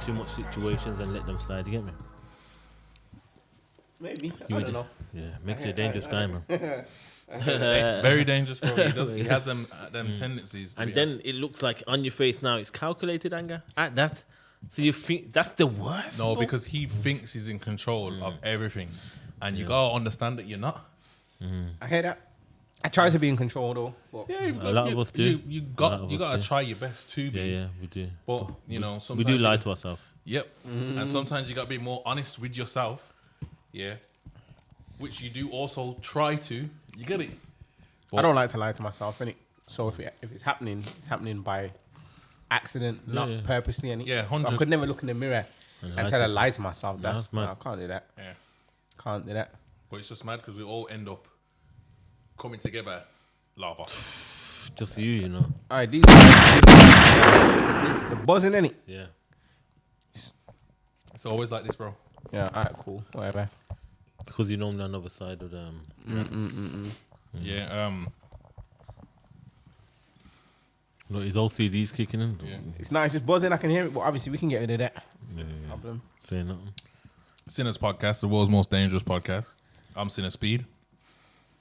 too much situations and let them slide. You get me? Maybe. You I would- don't know. Yeah, makes you a dangerous guy, man. Very dangerous, bro. He has them tendencies. To And be then it looks like on your face now it's calculated anger at that. So you think that's the worst? no, bro? because he thinks he's in control of everything, and you gotta understand that you're not. I hear that. I try to be in control though. But Yeah, you've A lot of us do. You A lot of us gotta do. try your best to be. Yeah, we do. But you know, We sometimes do lie to ourselves. Yep. And sometimes you gotta be more honest with yourself. Yeah. Which you do also try to. You get it. I don't like to lie to myself, innit? So if it's happening by accident, not yeah. purposely, innit? Yeah, I 100. could never look in the mirror and lie try to to lie to myself. that's mad. I can't do that. Yeah. Can't do that. But it's just mad because we all end up coming together lava. Just you know. All right, these guys, the buzzing, innit? Yeah. It's always like this, bro. Yeah, all right, cool, whatever. Because you normally on the other side of them. Yeah. Look, his OCD's kicking in. Yeah. It's nice, it's buzzing. I can hear it, but obviously we can get rid of that. Yeah. Problem. Say nothing. Sinners Podcast, the world's most dangerous podcast. I'm Sinner Speed.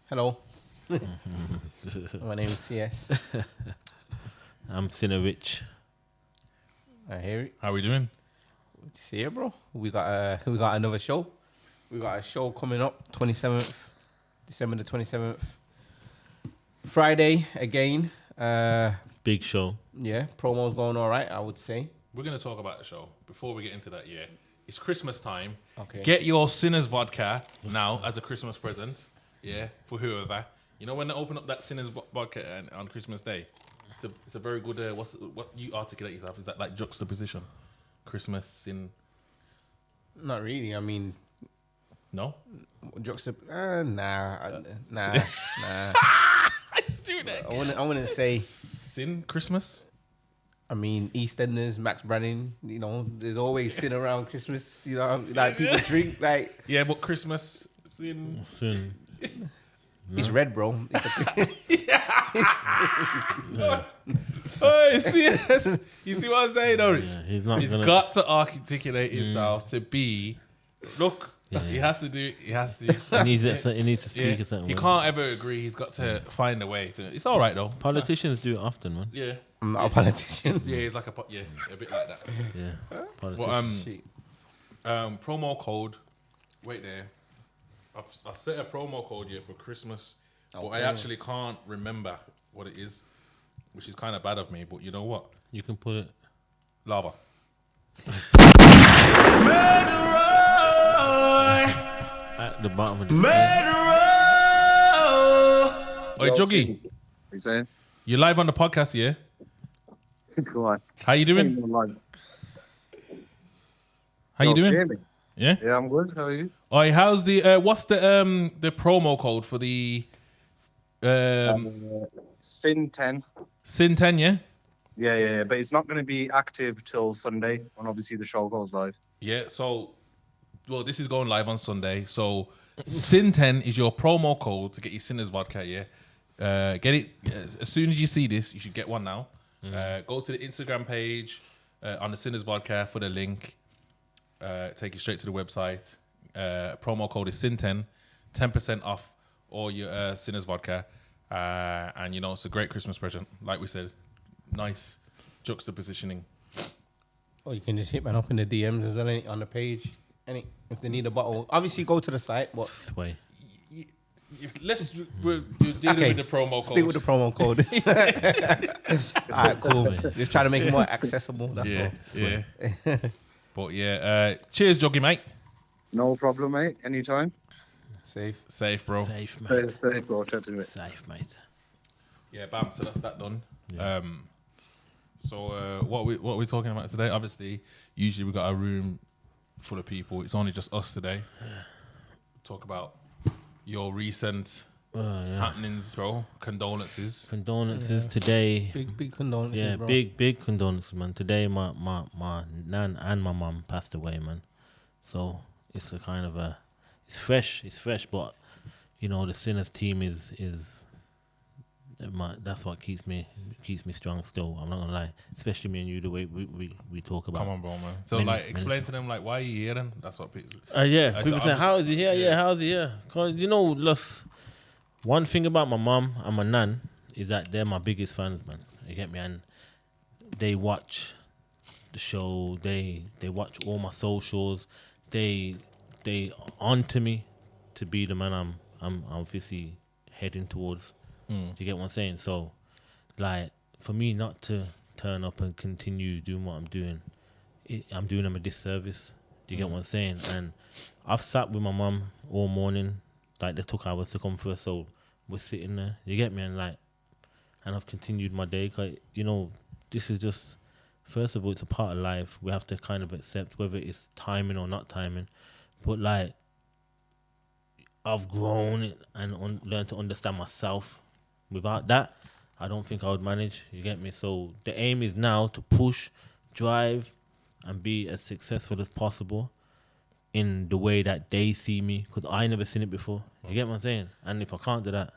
Hello, my name is CS. I'm Sinovich. I hear it. How we doing? See it, bro. We got another show. We got a show coming up, 27th, December the 27th. Friday again. Big show. Yeah, promo's going all right, I would say. We're going to talk about the show. Before we get into that, yeah. It's Christmas time. Okay. Get your Sinners vodka now as a Christmas present. Yeah, for whoever. You know when they open up that Sinners vodka on Christmas Day? It's a very good, what you articulate yourself, is that like juxtaposition? Christmas, sin, Not really. I mean, no? nah. Let's do that. I wouldn't say. Sin, Christmas? I mean, EastEnders, Max Branning. You know, there's always sin around Christmas. You know, like people drink. Like Yeah, but Christmas, sin. Soon. it's red, bro. It's Oh, you see what I'm saying, Orange? Yeah, he's not He's gonna. got to articulate himself to be. Look, he has to do. He has to. He needs to speak Yeah, a certain he way. can't ever agree. He's got to find a way to. It's all right though. Politicians do it often, man. Yeah, I'm not a politician. yeah. He's like a bit like that. Yeah. But Politicians. Shit. promo code. Wait there. I set a promo code here for Christmas, but I Okay. actually can't remember what it is, which is kind of bad of me. But you know what? You can put it. Lava. At the bottom of the screen. Oi, Juggy, What you saying? you're live on the podcast, yeah? Go on. How you doing? How you doing? Hear me? Yeah. Yeah, I'm good. How are you? Oi, how's the what's the promo code for the Sin 10. Sin 10? Yeah. Yeah. But it's not going to be active till Sunday when obviously the show goes live. Yeah. So, well, this is going live on Sunday. So, Sin 10 is your promo code to get your Sinners vodka. Yeah. Get it as soon as you see this. You should get one now. Go to the Instagram page on the Sinners vodka for the link. Take you straight to the website. Promo code is Sin10, 10% off all your Sinners vodka. And you know, it's a great Christmas present. Like we said, nice juxtapositioning. Or you can just hit man up in the DMs as well, innit, on the page. Innit, if they need a bottle. Obviously, go to the site. But Sway. Let's we're just dealing with the promo code. Stick with the promo code. All right, cool. Just try to make it more accessible. That's Yeah, all. yeah. But yeah, cheers, Joggy, mate. No problem, mate. Anytime. Safe. Safe, bro. Safe, mate. Safe, bro. Chat to it. Safe, mate. Yeah, bam. So that's that done. Yeah. So what are we talking about today? Obviously, usually we got a room full of people. It's only just us today. Talk about your recent happenings, bro. Condolences. Condolences today. Big condolences, Yeah, bro. big condolences, man. Today, my nan and my mum passed away, man. So it's a kind of it's fresh, but you know the Sinners team is That's what keeps me strong. Still, I'm not gonna lie. Especially me and you, the way we talk about. Come on, bro, man. So, Many- like, many explain things. to them, like, why are you here then? That's what people... Yeah, so people I'm say, just- "How is he here?" yeah. Yeah, how's he here? Cause you know, look, one thing about my mom and my nan is that they're my biggest fans, man. You get me? And they watch the show. They watch all my socials. They onto me to be the man I'm obviously heading towards. Mm. Do you get what I'm saying? So, like, for me not to turn up and continue doing what I'm doing, I'm doing them a disservice. Do you get what I'm saying? And I've sat with my mum all morning, like they took hours to come first, so we're sitting there. You get me? And I've continued my day. 'Cause, you know, this is just, first of all, it's a part of life. We have to kind of accept whether it's timing or not timing. But like, I've grown and learned to understand myself. Without that, I don't think I would manage. You get me? So the aim is now to push, drive, and be as successful as possible in the way that they see me, because I never seen it before. You get what I'm saying? And if I can't do that,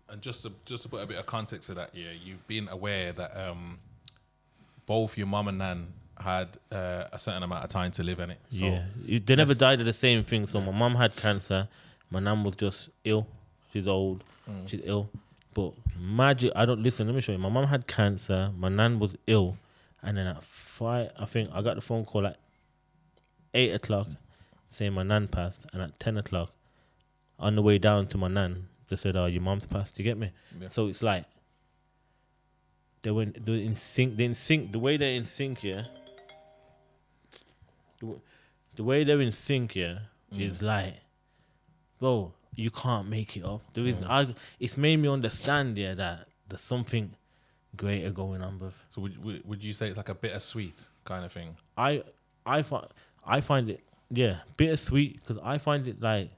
And just to put a bit of context to that, yeah, you've been aware that both your mum and nan had a certain amount of time to live in it. So yeah, they never let's- died of the same thing. So my mum had cancer, my nan was just ill. She's old, she's ill. But magic, I don't listen. Let me show you. My mum had cancer, my nan was ill, and then at 5, I think I got the phone call at 8 o'clock saying my nan passed, and at 10 o'clock, on the way down to my nan, they said, "Oh, your mom's passed." You get me? Yeah. So it's like they're in sync. They're in sync. The way they're in sync, yeah. The way they're in sync, yeah, is like, bro, you can't make it up. There is, it's made me understand, yeah, that there's something greater going on, bruv. So would you say it's like a bittersweet kind of thing? I find it, yeah, bittersweet, because I find it like,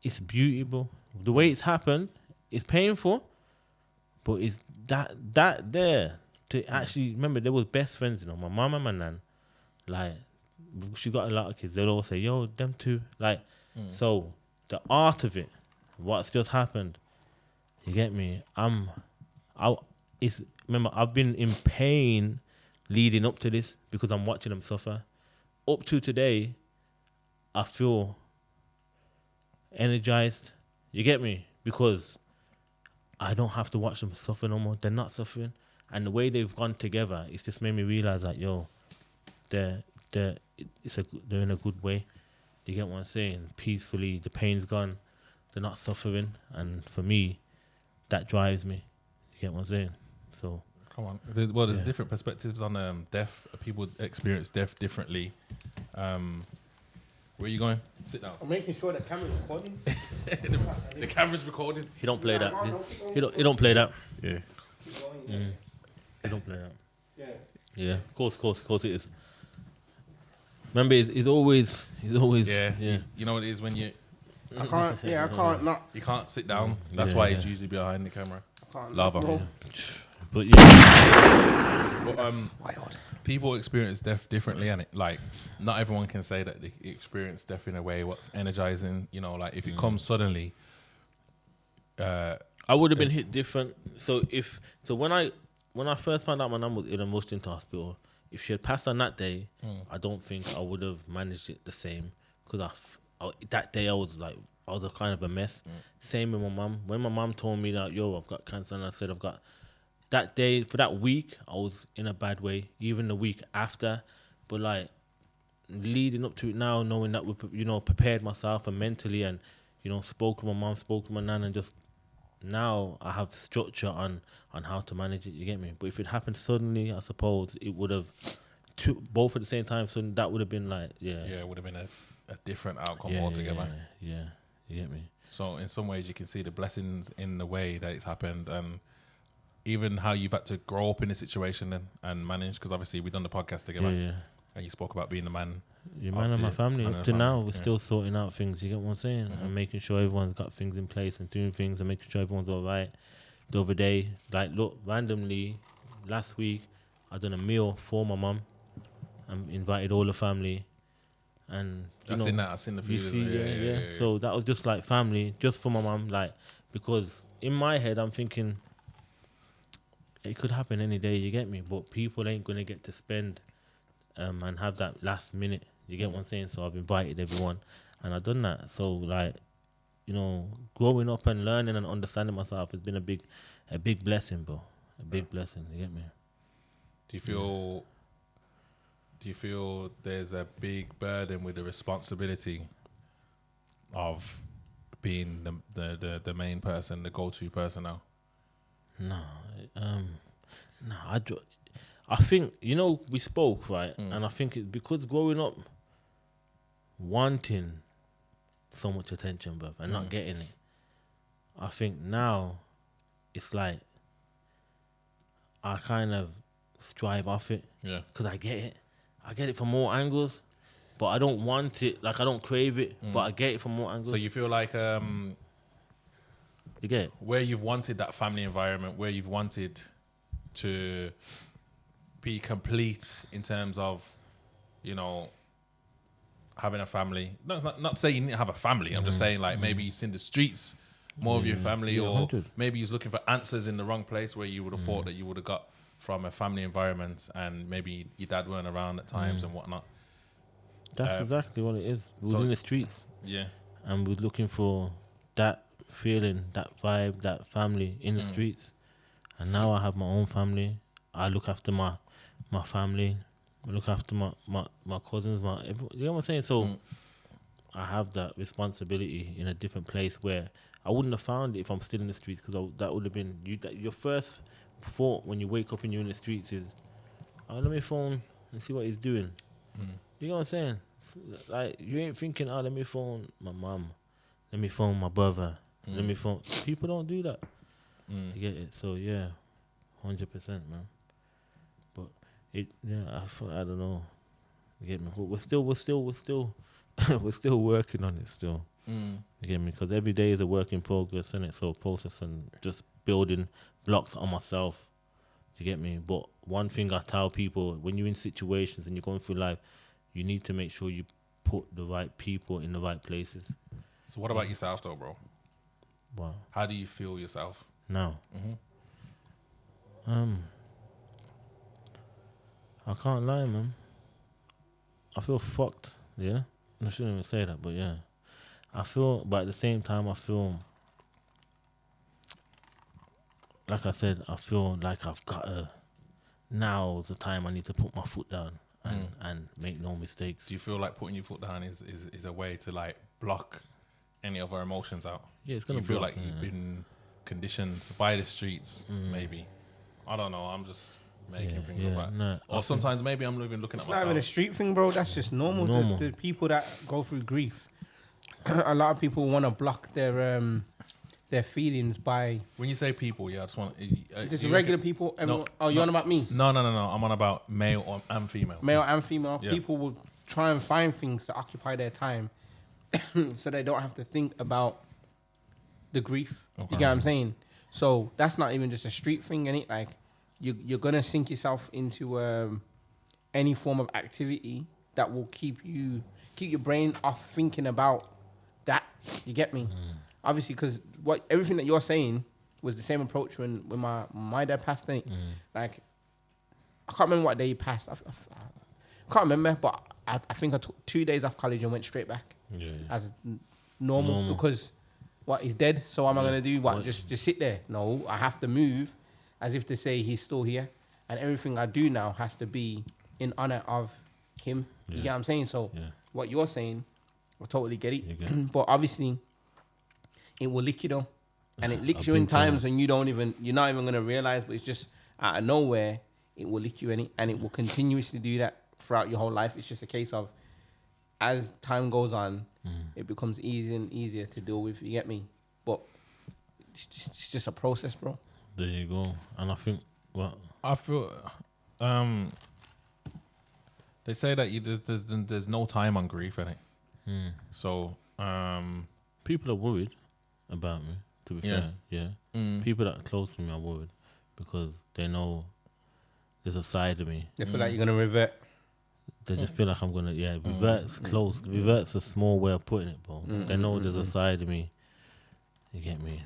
it's beautiful. The way it's happened, it's painful, but it's that there to actually remember they was best friends, you know, my mum and my nan. Like, she got a lot of kids. They'll all say, "Yo, them two." Like, so the art of it, what's just happened. You get me? Remember, I've been in pain leading up to this because I'm watching them suffer. Up to today, I feel energized. You get me? Because I don't have to watch them suffer no more. They're not suffering, and the way they've gone together, it's just made me realize that, yo, they're in a good way. You get what I'm saying? Peacefully, the pain's gone. They're not suffering, and for me, that drives me. You get what I'm saying? So Come on. There's different perspectives on death. People experience death differently. Where are you going? Sit down. I'm making sure the camera's recording. The camera's recording. he don't play that. He don't play that. Yeah. He don't play that. Yeah. Yeah, of course it is. Remember, he's always Yeah. You know what it is when you I can't not. you can't sit down. That's Yeah, why yeah. he's usually behind the camera. I can't Lava. not roll. But yeah, But Wild. people experience death differently, and like not everyone can say that they experience death in a way what's energizing. You know, like if it comes suddenly. I would have been hit different. So when I first found out my mum was ill and rushed into hospital, if she had passed on that day, I don't think I would have managed it the same, because that day I was a kind of a mess. Same with my mum. When my mum told me that, yo, I've got cancer, and I said I've got, that day, for that week, I was in a bad way. Even the week after, but like leading up to it now, knowing that we prepared myself and mentally, and spoke to my mum, spoke to my nan, and just now I have structure on how to manage it. You get me? But if it happened suddenly, I suppose it would have both at the same time. So that would have been like, Yeah, it would have been a different outcome yeah, altogether. Yeah, you get me? So in some ways, you can see the blessings in the way that it's happened, and even how you've had to grow up in the situation and manage. Because obviously, we've done the podcast together, Yeah. and you spoke about being the man. Your man and my family. man Up and to the now, family, we're yeah. still sorting out things. You get what I'm saying? And making sure everyone's got things in place and doing things and making sure everyone's all right. The other day, look, randomly, last week, I done a meal for my mum and invited all the family. And I've seen that. I've seen the you videos. see, yeah. So that was just like family, just for my mum, because in my head, I'm thinking it could happen any day. You get me? But people ain't gonna get to spend and have that last minute. You get what I'm saying? So I've invited everyone, and I've done that. So like, you know, growing up and learning and understanding myself has been a big blessing, bro. A big blessing. You get me? Do you feel there's a big burden with the responsibility of being the main person, the go-to person now? No, I think, you know, we spoke, right? And I think it's because growing up wanting so much attention, bruv, and not getting it. I think now it's like I kind of strive off it. Yeah. Because I get it. I get it from more angles, but I don't want it. Like, I don't crave it, but I get it from more angles. So you feel like You get it? where you've wanted that family environment, where you've wanted to be complete in terms of, you know, having a family. Not saying you need to have a family. I'm just saying, like, maybe it's in the streets, more of your family, Yeah, or 100. maybe you're looking for answers in the wrong place where you would have thought that you would have got from a family environment, and maybe your dad weren't around at times and whatnot. That's exactly what it is. We was so- in the streets, Yeah. and we was looking for that feeling, that vibe, that family in the streets. And now I have my own family. I look after my family. I look after my cousins. You know what I'm saying? So I have that responsibility in a different place where I wouldn't have found it if I'm still in the streets, because that would have been your first thought when you wake up and you're in the streets is, oh, let me phone and see what he's doing. You know what I'm saying? Like, you ain't thinking, oh, let me phone my mum, let me phone my brother, let me phone. People don't do that. You get it? So yeah, 100%, man. But I don't know. You get me? But we're still we're still working on it still. You get me? Because every day is a work in progress, and it's so process and just building blocks on myself. You get me? But one thing I tell people, when you're in situations and you're going through life, you need to make sure you put the right people in the right places. So what about yourself though, bro? Wow. How do you feel yourself? Now, I can't lie, man. I feel fucked. Yeah, I shouldn't even say that, but yeah, I feel. But at the same time, I feel, like I said, I feel like I've got to. Now's the time I need to put my foot down and make no mistakes. Do you feel like putting your foot down is a way to like block any other emotions out? Yeah, it's gonna You feel block, like you've been conditioned by the streets, maybe. I don't know. I'm just making things up. Nah, I Or sometimes maybe I'm looking It's at not even a myself. street thing, bro. That's just normal. Normal. The people that go through grief, a lot of people want to block their feelings by When you say people, yeah, I just want. just you regular reckon- people. No, Everyone, oh, you're on about me, No. I'm on about male and female. male and female. Yeah. People will try and find things to occupy their time, so they don't have to think about the grief. Okay. You get what I'm saying? So that's not even just a street thing, innit? Like you're gonna sink yourself into any form of activity that will keep your brain off thinking about that. You get me? Obviously, because everything that you're saying was the same approach when my dad passed. Innit? Like I can't remember what day he passed. I can't remember, but I think I took 2 days off college and went straight back as normal because he's dead. So what am I gonna do? Just sit there? No, I have to move as if to say he's still here, and everything I do now has to be in honor of him. You get what I'm saying? So what you're saying, I totally get it. You get it. But obviously, it will lick you though, and it licks I've you in been told. times when you're not even gonna realize. But it's just out of nowhere, it will lick you in it, and it will continuously do that throughout your whole life. It's just a case of as time goes on, it becomes easier and easier to deal with. You get me? But it's just a process, bro. There you go. And I think, well, I feel. They say that there's no time on grief, innit? So people are worried about me, to be fair. Yeah. People that are close to me are worried because they know there's a side of me. They feel like you're gonna revert. They just feel like I'm gonna, revert's close. Revert's a small way of putting it, bro. They know there's a side of me. You get me?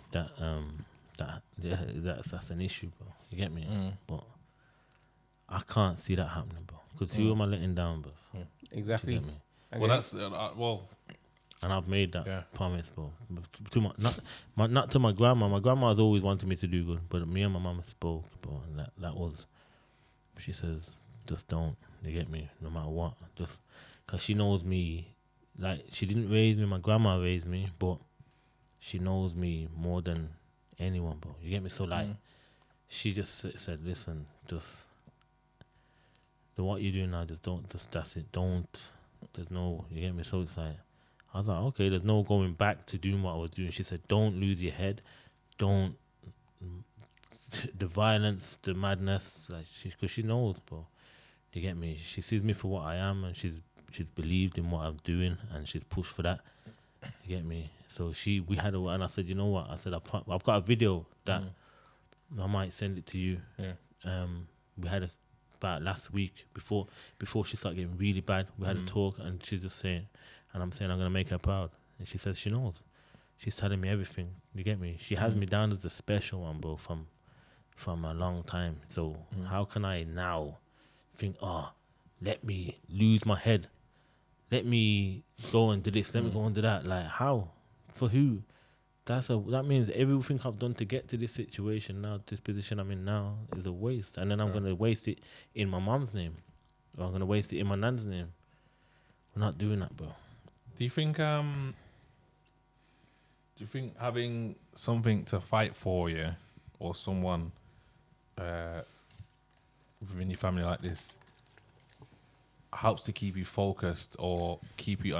that's an issue, bro. You get me? But I can't see that happening, bro. Because who am I letting down, bro? Exactly. You get me? Well, that's And I've made that Yeah. promise, bro. To not to my grandma. My grandma has always wanted me to do good, but me and my mama spoke, bro. And that was, she says, just don't. You get me? No matter what, just because she knows me. Like, she didn't raise me. My grandma raised me, but she knows me more than anyone, bro. You get me? So like, she just said, listen, just what you're doing now, just don't, just that's it. Don't. There's no. You get me? So it's like, I was like, okay, there's no going back to doing what I was doing. She said, don't lose your head. Don't. The violence, the madness, like, because she knows, bro. You get me? She sees me for what I am, and she's believed in what I'm doing, and she's pushed for that. You get me? So we had and I said, you know what? I said, I've got a video that I might send it to you. Yeah. We had about last week before she started getting really bad. We had a talk, and she's just saying, and I'm saying I'm gonna make her proud, and she says she knows. She's telling me everything. You get me? She has me down as a special one, bro, from a long time. So how can I now think, let me lose my head? Let me go and do this. Let me go and do that. Like, how? For who? That means everything I've done to get to this situation now, this position I'm in now, is a waste. And then I'm gonna waste it in my mom's name, or I'm gonna waste it in my nan's name. We're not doing that, bro. Do you think having something to fight for you, or someone within your family like this, helps to keep you focused or keep you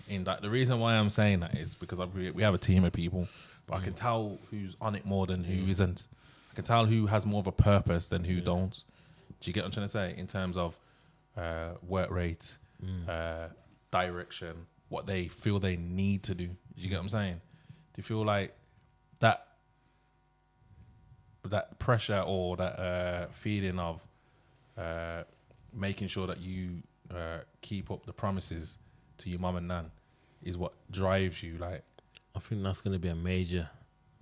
in that? The reason why I'm saying that is because we have a team of people, but I can tell who's on it more than who isn't. I can tell who has more of a purpose than who don't. Do you get what I'm trying to say? In terms of work rate, direction, what they feel they need to do. Do you get what I'm saying? Do you feel like that pressure or that feeling of making sure that you keep up the promises to your mum and nan is what drives you? Like, I think that's gonna be a major.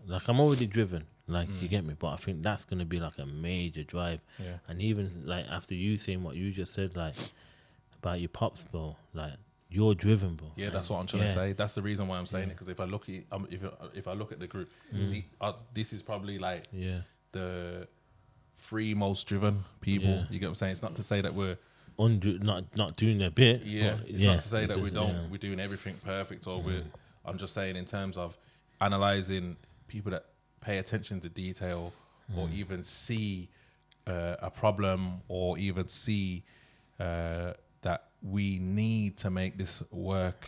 Like, I'm already driven. Like, you get me? But I think that's gonna be like a major drive. Yeah. And even like after you saying what you just said, like about your pops, bro. Like, you're driven, bro. yeah, Like, that's what I'm trying to say. That's the reason why I'm saying it, because if I look at if I look at the group, this is probably like the three most driven people. Yeah. You get what I'm saying? It's not to say that we're not doing a bit. yeah. But It's not to say it's that just, we're doing everything perfect, or I'm just saying in terms of analyzing people that pay attention to detail, or even see a problem, or even see that we need to make this work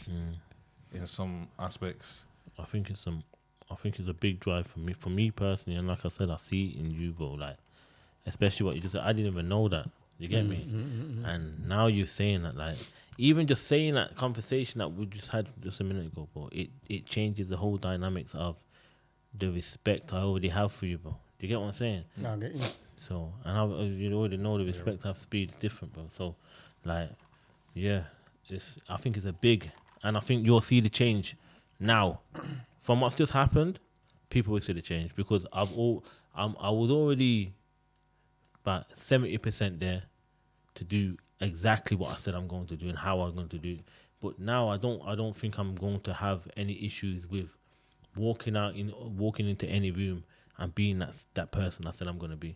in some aspects. I think it's a big drive for me personally, and like I said, I see it in you, bro. Like, especially what you just said, I didn't even know that. You get me? And now you're saying that, like, even just saying that conversation that we just had just a minute ago, bro, it changes the whole dynamics of the respect I already have for you, bro. Do you get what I'm saying? No, I get you. So, and you already know the respect I have speed is different, bro. So, like, yeah, I think it's a big, and I think you'll see the change now. From what's just happened, people will see the change, because I was already about 70% there to do exactly what I said I'm going to do and how I'm going to do it. But now I don't think I'm going to have any issues with walking into any room and being that person I said I'm going to be,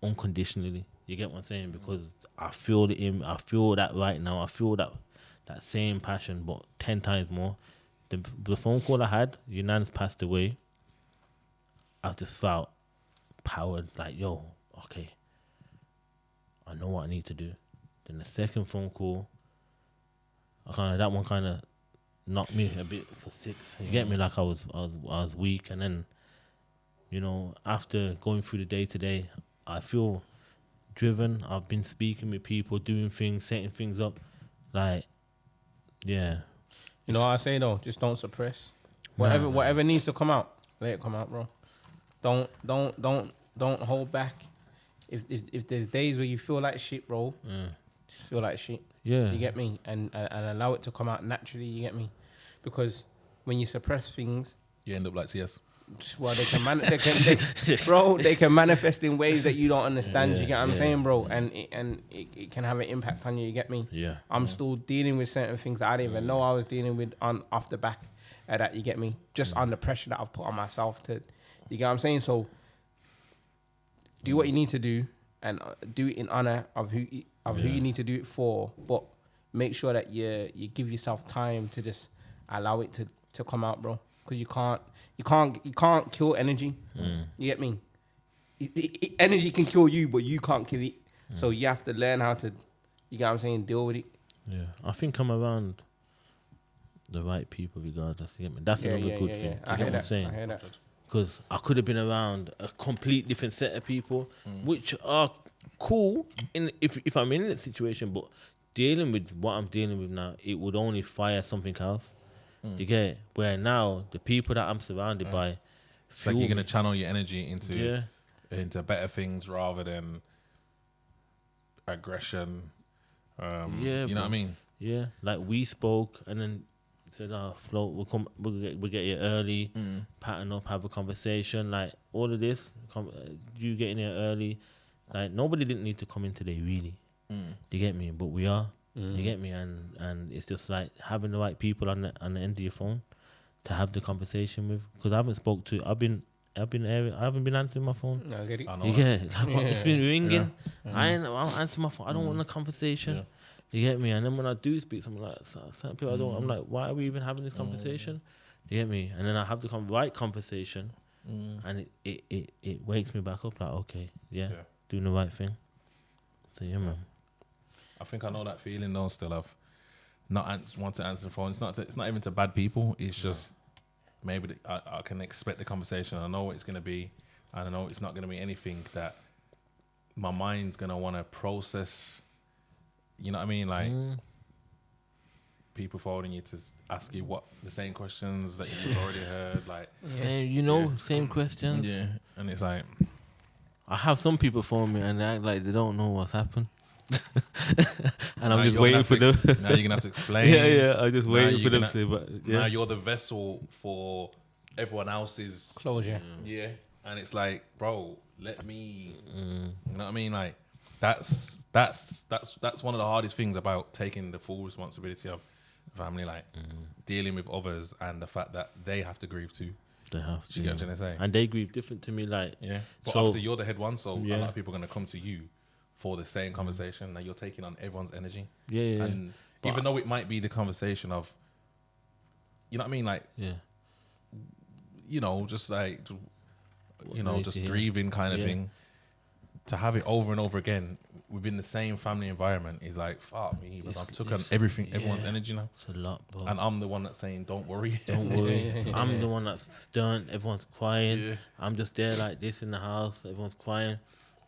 unconditionally. You get what I'm saying? Because I feel I feel that right now. I feel that same passion, but 10 times more. The phone call I had, your nan's passed away. I just felt powered, like, yo, okay, I know what I need to do. Then the second phone call, that one kind of knocked me a bit for six. You get me? Like, I was weak, and then, you know, after going through the day to day, I feel driven. I've been speaking with people, doing things, setting things up. Like, yeah. You know what I say though? Just don't suppress. Whatever needs to come out, let it come out, bro. Don't hold back. If there's days where you feel like shit, bro, just feel like shit. Yeah. You get me? And allow it to come out naturally. You get me? Because when you suppress things, You end up like CS. Well, they can manifest in ways that you don't understand. You get what I'm saying, bro? And it can have an impact on you. You get me? Yeah. I'm still dealing with certain things that I didn't even know I was dealing with off the back of that. You get me? Just on the pressure that I've put on myself to. You get what I'm saying? So do what you need to do, and do it in honor of who you need to do it for. But make sure that you give yourself time to just allow it to come out, bro. Because you can't kill energy. You get me? Energy can kill you, but you can't kill it. So you have to learn how to, you get what I'm saying, deal with it. Yeah, I think I'm around the right people regardless. You get me? That's another good thing. I hear that. I hear that. Because I could have been around a complete different set of people, which are cool if I'm in that situation, but dealing with what I'm dealing with now, it would only fire something else. You get it? Where now the people that I'm surrounded by, it's like you're gonna channel your energy into better things rather than aggression. You know what I mean? Yeah, like we spoke and then said, Float, we'll get you early, pattern up, have a conversation. Like all of this, you getting here early. Like nobody didn't need to come in today, really. Do you get me? But we are. You get me? And it's just like having the right people on the end of your phone to have the conversation with. Because I haven't been answering my phone. I get it. You get it? Like, it's been ringing. I don't answer my phone. I don't want a conversation. You get me? And then when I do speak to someone, like certain people, I'm like, why are we even having this conversation? You get me? And then I have the right conversation, and it wakes me back up. Like, okay, doing the right thing. So yeah, man. I think I know that feeling though. Still, I've not want to answer the phone. It's not even to bad people. It's just maybe I can expect the conversation. I know what it's gonna be, and I know it's not gonna be anything that my mind's gonna want to process. You know what I mean? Like people phoning you to ask you what the same questions that you've already heard. Like same questions. Yeah, and it's like I have some people phone me and they act like they don't know what's happened. And I'm just waiting for them. Now you're gonna have to explain. I'm just waiting for them to say, but now you're the vessel for everyone else's closure. Yeah, and it's like, bro, let me. You know what I mean? Like that's one of the hardest things about taking the full responsibility of family, like dealing with others and the fact that they have to grieve too. They have to. You get what I'm trying to say? And they grieve different to me, like But so, obviously you're the head one, so a lot of people are gonna come to you for the same conversation. Now you're taking on everyone's energy. And even though it might be the conversation of, you know what I mean, like you know, just like just grieving kind of thing. To have it over and over again within the same family environment is like, fuck me. I took on everyone's energy now. It's a lot, bro. And I'm the one that's saying, don't worry. Don't worry. I'm the one that's stern. Everyone's crying. I'm just there like this in the house. Everyone's crying,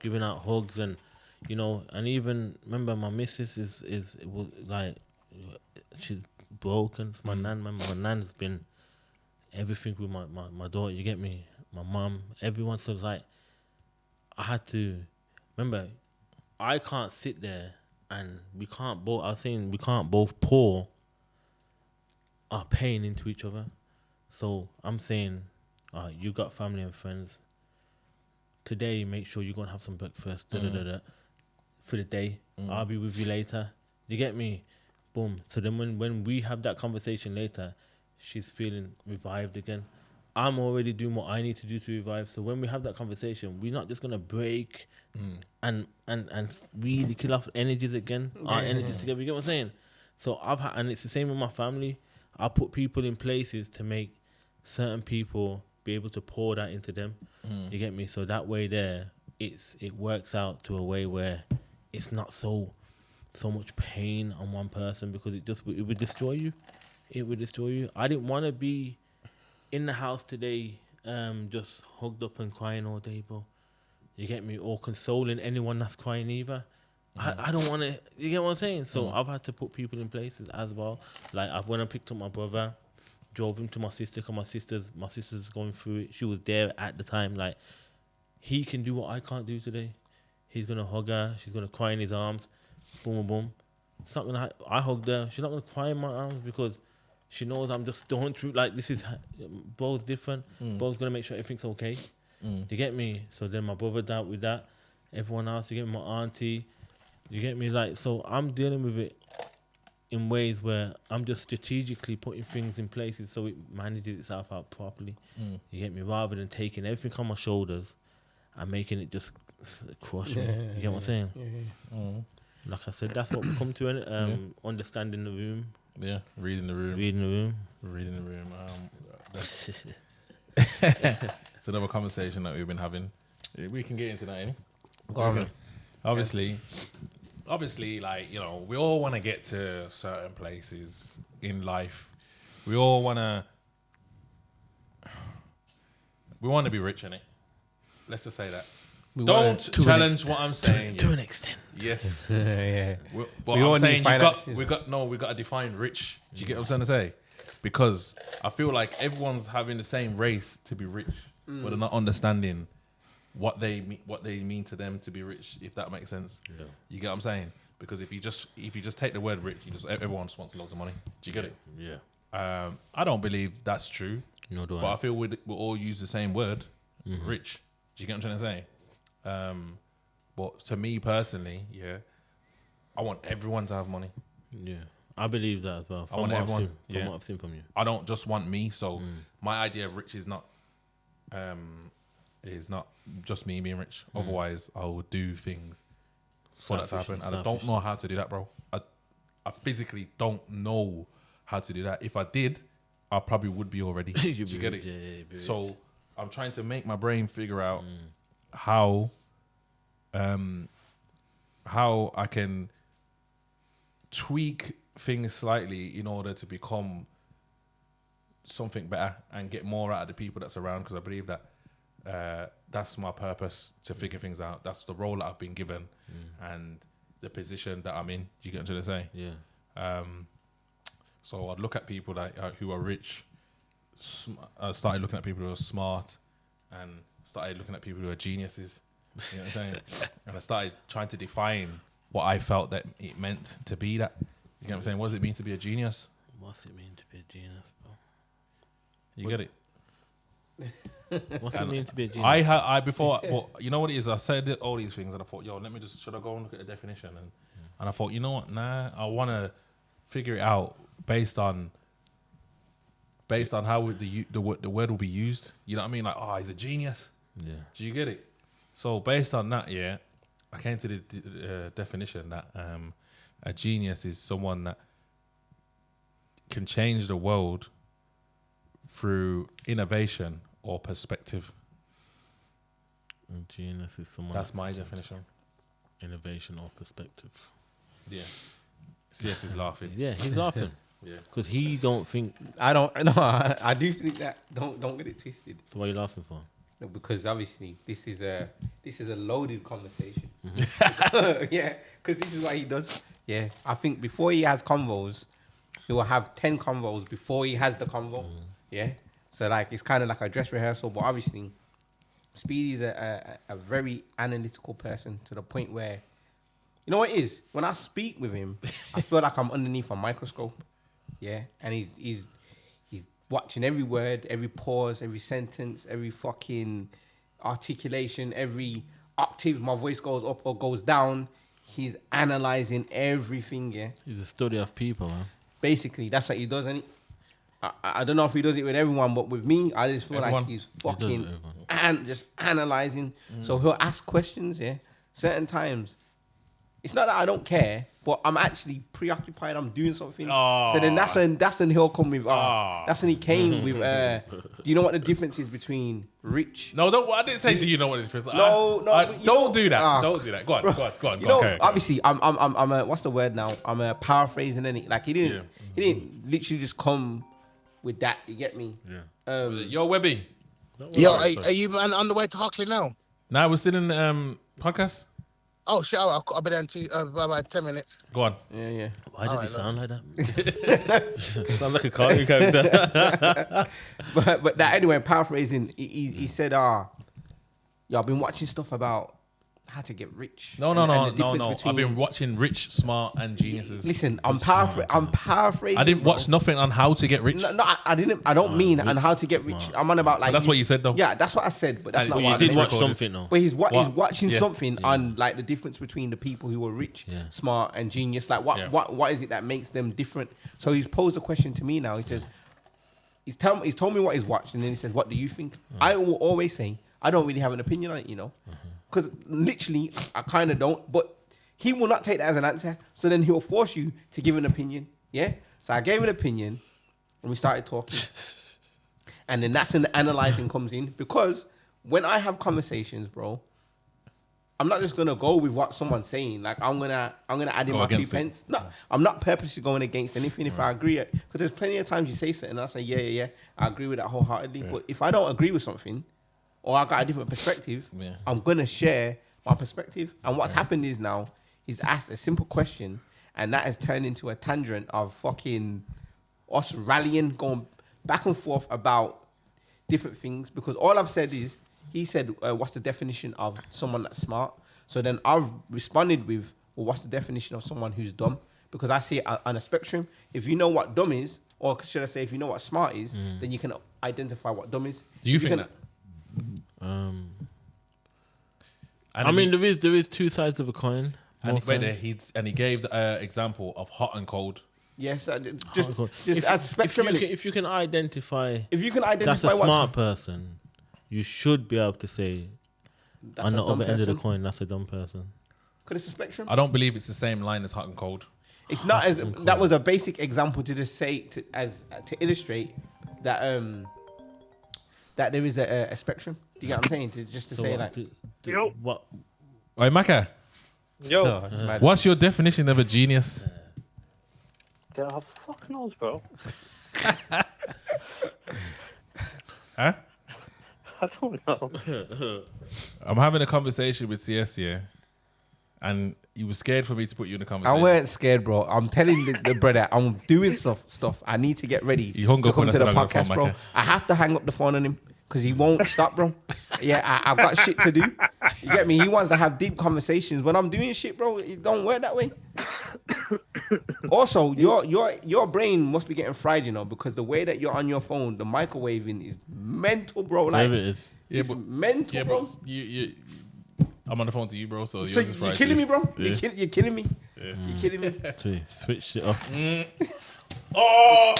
giving out hugs and, and even, remember my missus is like, she's broken. It's my nan, remember my nan's been everything with my daughter, you get me? My mum, everyone. So it's like, I had to remember. I can't sit there and we can't both. I was saying we can't both pour our pain into each other. So I'm saying, you got family and friends. Today, make sure you're gonna have some breakfast. For the day. I'll be with you later. You get me? Boom. So then when we have that conversation later, she's feeling revived again. I'm already doing what I need to do to revive. So when we have that conversation, we're not just gonna break and really kill off energies again. Our energies together. You get what I'm saying? So and it's the same with my family. I put people in places to make certain people be able to pour that into them. You get me? So that way there, it works out to a way where it's not so much pain on one person, because it would destroy you. It would destroy you. I didn't want to be in the house today, just hugged up and crying all day, bro. You get me? Or consoling anyone that's crying either. I don't want to. You get what I'm saying? So I've had to put people in places as well. Like when I picked up my brother, drove him to my sister, because my sister's going through it. She was there at the time. Like, he can do what I can't do today. He's gonna hug her. She's gonna cry in his arms. Boom, boom, boom. It's not gonna. I hugged her. She's not gonna cry in my arms because She knows I'm just going through, like, this is, Bo's different. Bo's going to make sure everything's okay. You get me? So then my brother dealt with that. Everyone else, you get me, my auntie. You get me? Like, so I'm dealing with it in ways where I'm just strategically putting things in places so it manages itself out properly. You get me? Rather than taking everything on my shoulders and making it just crush me. You get what I'm saying? Like I said, that's what we come to, innit? Understanding the room. Yeah, reading the room. Reading the room. Reading the room. That's it's another conversation that we've been having. We can get into that, innit? Go on. Obviously, like, you know, we all want to get to certain places in life. We all want to be rich, innit? Let's just say that. Don't challenge what I'm saying. To an extent. Yes. Yeah. But We all I'm need saying finances. we got to define rich. Do you get what I'm trying to say? Because I feel like everyone's having the same race to be rich, but they're not understanding what they mean to them to be rich, if that makes sense. Yeah. You get what I'm saying? Because if you just take the word rich, everyone just wants loads of money. Do you get it? Yeah. I don't believe that's true. No, do But I? I feel we all use the same word, rich. Do you get what I'm trying to say? But to me personally, yeah, I want everyone to have money. Yeah. I believe that as well. I want everyone. From what I've seen from you. I don't just want me. So my idea of rich is not just me being rich. Otherwise, I will do things for that to happen. And I don't know how to do that, bro. I physically don't know how to do that. If I did, I probably would be already. Do you get it? Yeah, So I'm trying to make my brain figure out how I can tweak things slightly in order to become something better and get more out of the people that's around, because I believe that that's my purpose, to figure things out. That's the role that I've been given and the position that I'm in. Do you get what I'm trying to say? Yeah. So I'd look at people that who are rich. I started looking at people who are smart, and started looking at people who are geniuses. You know what I'm saying? And I started trying to define what I felt that it meant to be that. You know what I'm saying? What does it mean to be a genius? What's it mean to be a genius, bro? You get it? What's it mean to be a genius? I before, but you know what it is? I said all these things, and I thought, yo, should I go and look at the definition? And I thought, you know what? Nah, I want to figure it out based on how the word will be used. You know what I mean? Like, oh, he's a genius. Yeah. Do you get it? So based on that, yeah, I came to the definition that a genius is someone that can change the world through innovation or perspective. A genius is someone. That's my definition. Innovation or perspective. Yeah. CS is laughing. Yeah, he's laughing. Yeah. Because he don't think. I do think that. Don't get it twisted. So what are you laughing for? No, because obviously this is a loaded conversation. Yeah, because this is what he does. Yeah, I think before he has convos, he will have 10 convos before he has the convo. Yeah, so like it's kind of like a dress rehearsal. But obviously, Speedy's a very analytical person to the point where, you know what it is? When I speak with him, I feel like I'm underneath a microscope. Yeah, and he's watching every word, every pause, every sentence, every fucking articulation, every octave my voice goes up or goes down. He's analyzing everything, yeah. He's a study of people, man. Basically, that's what he does, and I don't know if he does it with everyone, but with me, I just feel Everyone. like he's He does it fucking with everyone. and just analyzing. So he'll ask questions, yeah. Certain times, it's not that I don't care, but I'm actually preoccupied. I'm doing something. So then that's when he'll come with. That's when he came with. Do you know what the difference is between rich? No, don't. I didn't say. Do you know what it is? No, but you don't know- do that. Ah, Don't do that. Go on. Go on. You know, Okay. obviously, I'm a, what's the word now? I'm a paraphrasing it. Like he didn't literally just come with that. You get me? Yeah. Yo, Webby. Yo, are you man on the way to Hockley now? Now we're still in podcast. Oh shit! I'll be there in about 10 minutes. Go on. Yeah. Why does he sound like that? Sounds like a cartoon character. But that anyway, paraphrasing, he said, yeah, I've been watching stuff about how to get rich. No. and the I've difference been between- watching Rich, Smart, and Geniuses. Listen, I'm paraphrasing. I didn't bro. watch nothing on how to get rich. No, I didn't. I don't mean rich, on how to get rich. smart. I'm on about like. But that's what you said, though. Yeah, that's what I said, but that's And not it's- what you I did did meant. watch recorded. something though. But he's What? watching Yeah. something on like the difference between the people who are rich, Yeah. smart, and genius. Like what Yeah. what is it that makes them different? So he's posed a question to me now. He says, he's told me what he's watched, and then he says, "What do you think?" I will always say I don't really have an opinion on it, you know, because literally I kind of don't. But he will not take that as an answer. So then he'll force you to give an opinion. Yeah. So I gave an opinion, and we started talking. And then that's when the analyzing comes in, because when I have conversations, bro, I'm not just gonna go with what someone's saying. Like I'm gonna add in Go my 2 against it. pence. No, I'm not purposely going against anything if I agree. Because there's plenty of times you say something and I say yeah, I agree with that wholeheartedly. But if I don't agree with something, or I got a different perspective, Yeah. I'm gonna share my perspective. And what's happened is now he's asked a simple question, and that has turned into a tangent of fucking us rallying, going back and forth about different things. Because all I've said is, he said, what's the definition of someone that's smart? So then I've responded with, well, what's the definition of someone who's dumb? Because I see it on a spectrum. If you know what dumb is, or should I say, if you know what smart is, then you can identify what dumb is. Do you If think can- that? Um, And I mean, he, there is two sides of a coin. and most wait there, times. he gave the example of hot and cold. Yes, If- just as a spectrum. if you can identify If you can that's identify a what's smart person, you should be able to say that's on a the dumb other end of the person. coin that's a dumb person. Because it's a spectrum. I don't believe it's the same line as hot and cold. It's not as and that cold. was a basic example to just say to illustrate that that there is a spectrum. Do you get what I'm saying? To So say what, like, what? Oi, Maka, Yo, oh, mad. what's your definition of a genius? yeah, fuck knows, bro. Huh? I don't know. I'm having a conversation with CS here, and you were scared for me to put you in a I conversation. weren't scared, bro. I'm telling the brother, I'm doing stuff. I need to get ready You hung to up come when I to said the I'm gonna phone podcast, bro. Maka. I have to hang up the phone on him because he won't stop, bro. Yeah, I've got shit to do. You get me? He wants to have deep conversations. When I'm doing shit, bro, it don't work that way. Also, your brain must be getting fried, you know, because the way that you're on your phone, the microwaving is mental, bro. Like, Whatever it is. Yeah, it's but mental, yeah, bro. bro. I'm on the phone to you, bro. So, So yours is you're fried killing too. me, bro. Yeah. You're killing me. You're killing me. So switch it up. Oh,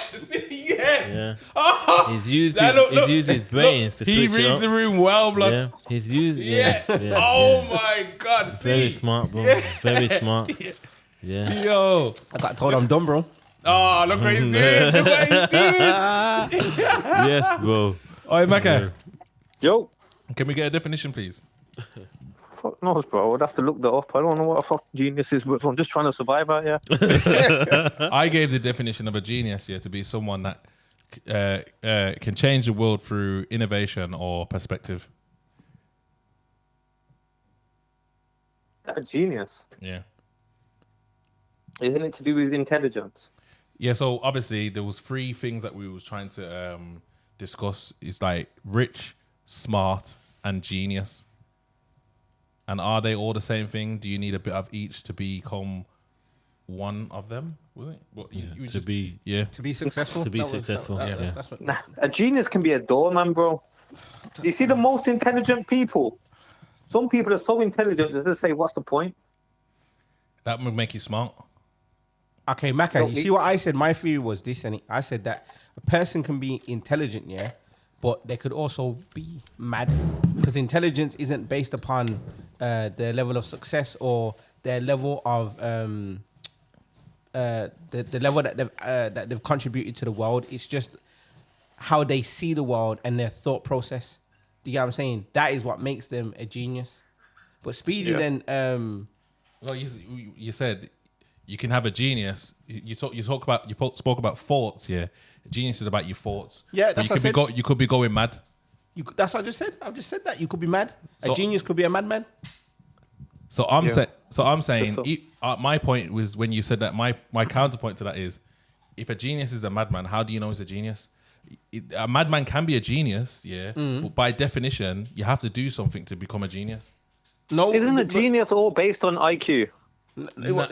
yes. Yeah. Oh, He's used That his, look- look, he's used his brains to he switch it reads up. the room well, blood. Yeah, he's used. Yeah. Yeah. Oh yeah. my God. See. Very smart, bro. Yeah. Very smart. Yeah. Yo. I got told I'm dumb, bro. Oh, look what he's doing. Look what he's doing. Yes, bro. Oi, Maka. Yo, Can we get a definition, please? fuck knows, bro. I'd have to look that up. I don't know what a fuck genius is, but I'm just trying to survive out here. I gave the definition of a genius to be someone that can change the world through innovation or perspective. A genius. Yeah. Isn't it to do with intelligence? Yeah, so obviously there was 3 things that we was trying to discuss. It's like rich, smart, and genius. And are they all the same thing? Do you need a bit of each to become one of them? Was it? What, you To just- be yeah. To be successful. To be successful, yeah. That's what, Nah, a genius can be a doorman, bro. You see the most intelligent people? Some people are so intelligent that they say, what's the point? That would make you smart. Okay, Maka, No, you me- see what I said? My theory was this, and I said that a person can be intelligent, yeah, but they could also be mad, because intelligence isn't based upon their level of success or their level of the level that they've contributed to the world. It's just how they see the world and their thought process. Do you get what I'm saying? That is what makes them a genius. But Speedy Yeah. then Well, you said you can have a genius. You spoke about thoughts. Yeah, genius is about your thoughts. Yeah, But that's you what I could be said. you could be going mad. that's what I just said. I've just said that. You could be mad. So- A genius could be a madman. So I'm Yeah. saying Just so. my point was when you said that. My counterpoint to that is, if a genius is a madman, how do you know he's a genius? A madman can be a genius, yeah, but by definition, you have to do something to become a genius. No, Isn't a genius all based on IQ?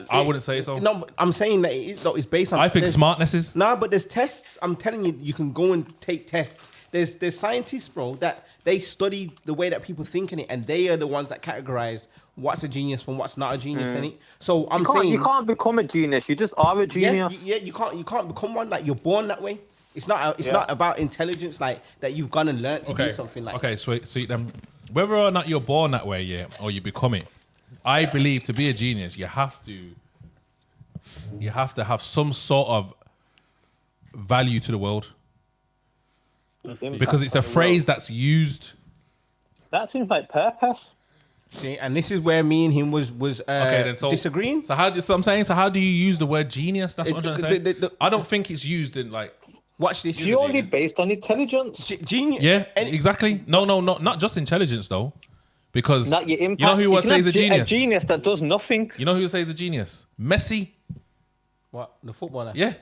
I wouldn't say so. No, but I'm saying that it is, though, it's based on. I think there's- smartness is. No, but there's tests. I'm telling you, you can go and take tests. There's scientists, bro, that they study the way that people think in it, and they are the ones that categorize what's a genius from what's not a genius in it. So I'm saying You can't become a genius. You just are a genius. you can't become one. Like you're born that way. It's not about intelligence, like that you've gone and learned to do something like. Okay, sweet. Then, whether or not you're born that way, yeah, or you become it, I believe to be a genius, you have to have some sort of value to the world, because it's a phrase that's used. That seems like purpose. See, and this is where me and him was Okay, then so disagreeing. So I'm saying. So how do you use the word genius? That's what I'm trying to say. I don't think it's used in like. Watch this. You're only based on intelligence. Genius. Yeah, exactly. No, not just intelligence though, because Not your impact. you know who would can say have is a genius. A genius that does nothing. You know who would say is a genius? Messi. What, the footballer? Yeah.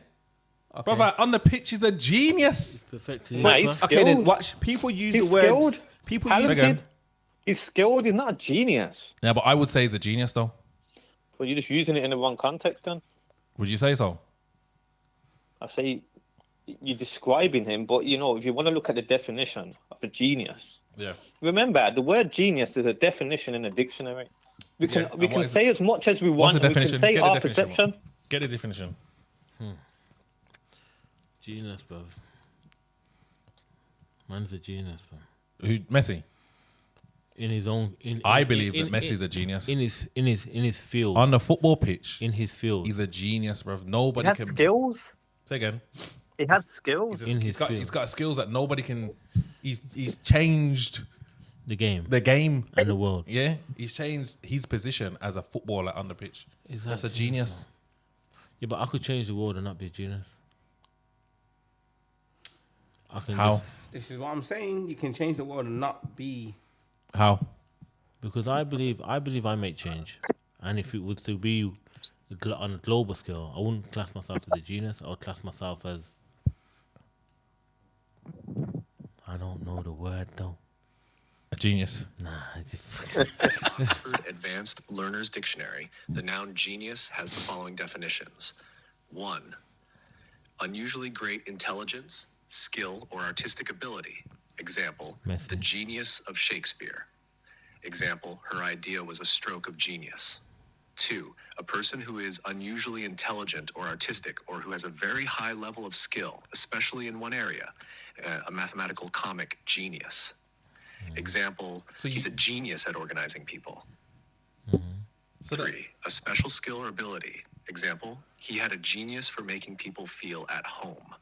Brother, on the pitch, he's a genius. Perfecting. Nah, he's Okay, then skilled. watch. People use He's the word. skilled. People Talented. use. Again. He's skilled. He's not a genius. Yeah, but I would say he's a genius though. But you're just using it in the wrong context. Then Would you say so? I say you're describing him. But you know, if you want to look at the definition of a genius, Yeah. remember the word genius is a definition in a dictionary. We can Yeah, and we what can is say as much as we What's want. the And we can definition? say Get the our definition, perception. bro. Get the definition. Genius, bro. Man's a genius, bro. Who? Messi. In his own. I believe that Messi's a genius. in his field. On the football pitch, in his field. he's a genius, bro. He Nobody has can. skills. Say again. He has skills. In his field. He's got skills that nobody can. He's changed the game the game. and the world. Yeah, he's changed his position as a footballer on the pitch. Is That's that a genius. Yeah, but I could change the world and not be a genius. I can How? just- This is what I'm saying. You can change the world and not be. How? because I believe I make change, and if it was to be on a global scale, I wouldn't class myself as a genius. I would class myself as I don't know the word though. A genius. Nah, I just- Oxford Advanced Learner's Dictionary, the noun genius has the following definitions. 1. Unusually great intelligence, skill, or artistic ability. Example, Messi. the genius of Shakespeare. Example, her idea was a stroke of genius. 2. A person who is unusually intelligent or artistic, or who has a very high level of skill, especially in one area. A mathematical comic genius. Example, So he's you- a genius at organizing people. So that- 3. A special skill or ability. Example, he had a genius for making people feel at home.